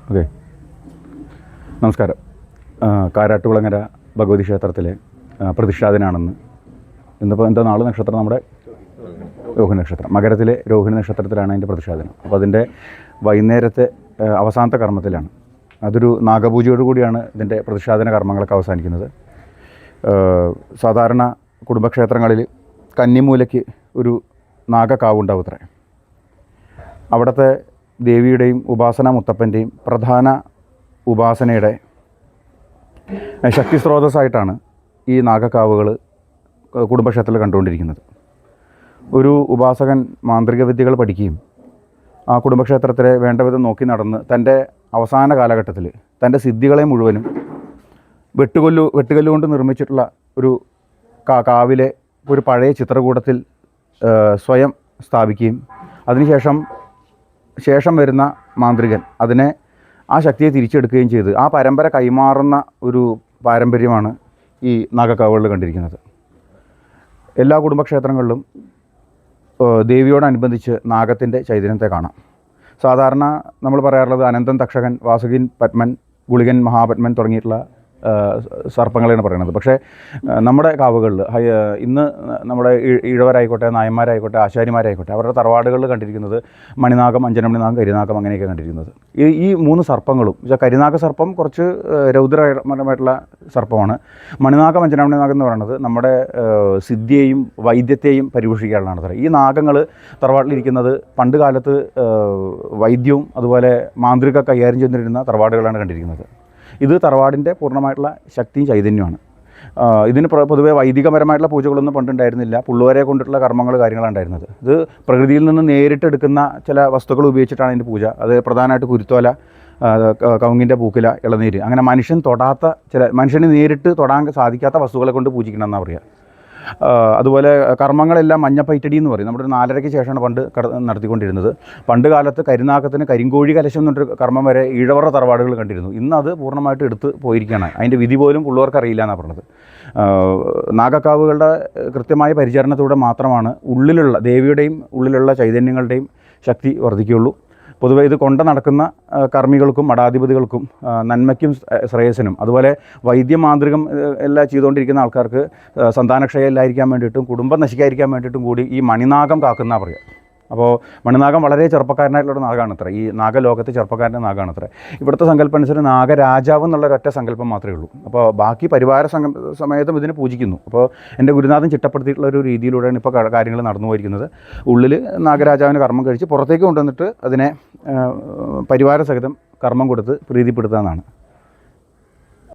Okay, നമസ്കാരം. കാരാട്ടുകുളങ്ങര ഭഗവതി ക്ഷേത്രത്തിലെ പ്രതിഷ്ഠാദിനാണെന്ന്. ഇന്നിപ്പോൾ എന്താ നാളെ നക്ഷത്രം? നമ്മുടെ രോഹിണി നക്ഷത്രം, മകരത്തിലെ രോഹിണി നക്ഷത്രത്തിലാണ് അതിൻ്റെ പ്രതിഷ്ഠാദിനം. അപ്പോൾ അതിൻ്റെ വൈകുന്നേരത്തെ അവസാനത്തെ കർമ്മത്തിലാണ്. അതൊരു നാഗപൂജയോടുകൂടിയാണ് ഇതിൻ്റെ പ്രതിഷ്ഠാദിന കർമ്മങ്ങളൊക്കെ അവസാനിക്കുന്നത്. സാധാരണ കുടുംബക്ഷേത്രങ്ങളിൽ കന്നിമൂലയ്ക്ക് ഒരു നാഗക്കാവുണ്ടാവുത്രേ. അവിടുത്തെ ദേവിയുടെയും ഉപാസന മുത്തപ്പൻ്റെയും പ്രധാന ഉപാസനയുടെ ശക്തി സ്രോതസ്സായിട്ടാണ് ഈ നാഗക്കാവുകൾ കുടുംബക്ഷേത്രത്തിൽ കണ്ടുകൊണ്ടിരിക്കുന്നത്. ഒരു ഉപാസകൻ മാന്ത്രിക വിദ്യകൾ പഠിക്കുകയും ആ കുടുംബക്ഷേത്രത്തിലെ വേണ്ടവിധം നോക്കി നടന്ന് തൻ്റെ അവസാന കാലഘട്ടത്തിൽ തൻ്റെ സിദ്ധികളെ മുഴുവനും വെട്ടുകല്ലുകൊണ്ട് നിർമ്മിച്ചിട്ടുള്ള ഒരു കാവിലെ ഒരു പഴയ ചിത്രകൂടത്തിൽ സ്വയം സ്ഥാപിക്കുകയും ശേഷം വരുന്ന മാന്ത്രികൻ അതിനെ ആ ശക്തിയെ തിരിച്ചെടുക്കുകയും ചെയ്ത് ആ പരമ്പര കൈമാറുന്ന ഒരു പാരമ്പര്യമാണ് ഈ നാഗക്കാവുകളിൽ കണ്ടിരിക്കുന്നത്. എല്ലാ കുടുംബക്ഷേത്രങ്ങളിലും ദേവിയോടനുബന്ധിച്ച് നാഗത്തിൻ്റെ ചൈതന്യത്തെ കാണാം. സാധാരണ നമ്മൾ പറയാറുള്ളത് അനന്തൻ, തക്ഷകൻ, വാസുകിൻ, പത്മൻ, ഗുളികൻ, മഹാപത്മൻ തുടങ്ങിയിട്ടുള്ള സർപ്പങ്ങളെയാണ് പറയുന്നത്. പക്ഷേ നമ്മുടെ കാവുകളിൽ ഇന്ന് നമ്മുടെ ഈഴവരായിക്കോട്ടെ, നായന്മാരായിക്കോട്ടെ, ആശാരിമാരായിക്കോട്ടെ, അവരുടെ തറവാടുകളിൽ കണ്ടിരിക്കുന്നത് മണിനാഗം, അഞ്ചനമണി നാഗം, കരിനാഗം അങ്ങനെയൊക്കെ കണ്ടിരിക്കുന്നത്. ഈ മൂന്ന് സർപ്പങ്ങളും കരിനാഗ സർപ്പം കുറച്ച് രൗദ്രപരമായിട്ടുള്ള സർപ്പമാണ്. മണിനാഗം, അഞ്ചനമണി നാഗം എന്ന് പറയുന്നത് നമ്മുടെ സിദ്ധിയെയും വൈദ്യത്തെയും പരിപോഷിക്കാനുള്ളതാണ്. ഈ നാഗങ്ങൾ തറവാട്ടിലിരിക്കുന്നത് പണ്ട് കാലത്ത് വൈദ്യവും അതുപോലെ മാന്ത്രിക കൈകാര്യം ചെയ്തിരുന്ന തറവാടുകളാണ് കണ്ടിരിക്കുന്നത്. ഇത് തറവാടിൻ്റെ പൂർണ്ണമായിട്ടുള്ള ശക്തിയും ചൈതന്യമാണ്. ഇതിന് പൊതുവേ വൈദികപരമായിട്ടുള്ള പൂജകളൊന്നും പണ്ടുണ്ടായിരുന്നില്ല. പുള്ളുവരെ കൊണ്ടിട്ടുള്ള കർമ്മങ്ങൾ കാര്യങ്ങളാണ് ഉണ്ടായിരുന്നത്. ഇത് പ്രകൃതിയിൽ നിന്ന് നേരിട്ടെടുക്കുന്ന ചില വസ്തുക്കൾ ഉപയോഗിച്ചിട്ടാണ് ഇതിൻ്റെ പൂജ. അത് പ്രധാനമായിട്ട് കുരുത്തോല, കവുങ്ങിൻ്റെ പൂക്കില, ഇളനീര്, അങ്ങനെ മനുഷ്യന് നേരിട്ട് തൊടാൻ സാധിക്കാത്ത വസ്തുക്കളെ കൊണ്ട് പൂജിക്കണമെന്നാണ് പറയുക. അതുപോലെ കർമ്മങ്ങളെല്ലാം മഞ്ഞപ്പൈറ്റടി എന്ന് പറയും. നമ്മുടെ 4:30-ക്ക് ശേഷമാണ് പണ്ട് നടത്തിക്കൊണ്ടിരുന്നത്. പണ്ട് കാലത്ത് കരിനാക്കത്തിന് കരിങ്കോഴി കലശം എന്നൊരു കർമ്മം വരെ ഈഴവറ തറവാടുകൾ കണ്ടിരുന്നു. ഇന്ന് അത് പൂർണ്ണമായിട്ട് എടുത്ത് പോയിരിക്കുകയാണ്. അതിൻ്റെ വിധി പോലും പുള്ളവർക്ക് അറിയില്ല എന്നാണ് പറഞ്ഞത്. നാഗക്കാവുകളുടെ കൃത്യമായ പരിചരണത്തിലൂടെ മാത്രമാണ് ദേവിയുടെയും ഉള്ളിലുള്ള ചൈതന്യങ്ങളുടെയും ശക്തി വർദ്ധിക്കുകയുള്ളൂ. പൊതുവെ ഇത് കൊണ്ട് നടക്കുന്ന കർമ്മികൾക്കും മഠാധിപതികൾക്കും നന്മയ്ക്കും ശ്രേയസ്സിനും അതുപോലെ വൈദ്യമാന്ത്രികം എല്ലാം ചെയ്തുകൊണ്ടിരിക്കുന്ന ആൾക്കാർക്ക് സന്താനക്ഷയം ഇല്ലാതിരിക്കാൻ വേണ്ടിയിട്ടും കുടുംബം നശിക്കാതിരിക്കാൻ വേണ്ടിയിട്ടും കൂടി ഈ മണിനാഗം കാക്കുന്ന പറയുക. അപ്പോൾ മണിനാഗം വളരെ ചെറുപ്പക്കാരനായിട്ടുള്ള നാഗാണത്രേ. ഈ നാഗലോകത്ത് ചെറുപ്പക്കാരൻ്റെ നാഗാണത്രേ. ഇവിടുത്തെ സങ്കല്പം അനുസരിച്ച് നാഗരാജാവ് എന്നുള്ളൊരൊറ്റ സങ്കല്പം മാത്രമേ ഉള്ളൂ. അപ്പോൾ ബാക്കി പരിവാര സമയത്തും ഇതിനെ പൂജിക്കുന്നു. അപ്പോൾ എൻ്റെ ഗുരുനാഥൻ ചിട്ടപ്പെടുത്തിയിട്ടുള്ള ഒരു രീതിയിലൂടെയാണ് ഇപ്പോൾ കാര്യങ്ങൾ നടന്നു പോയിരിക്കുന്നത്. ഉള്ളിൽ നാഗരാജാവിന് കർമ്മം കഴിച്ച് പുറത്തേക്ക് കൊണ്ടുവന്നിട്ട് അതിനെ പരിവാര സഹിതം കർമ്മം കൊടുത്ത് പ്രീതിപ്പെടുത്തുന്നതാണ്.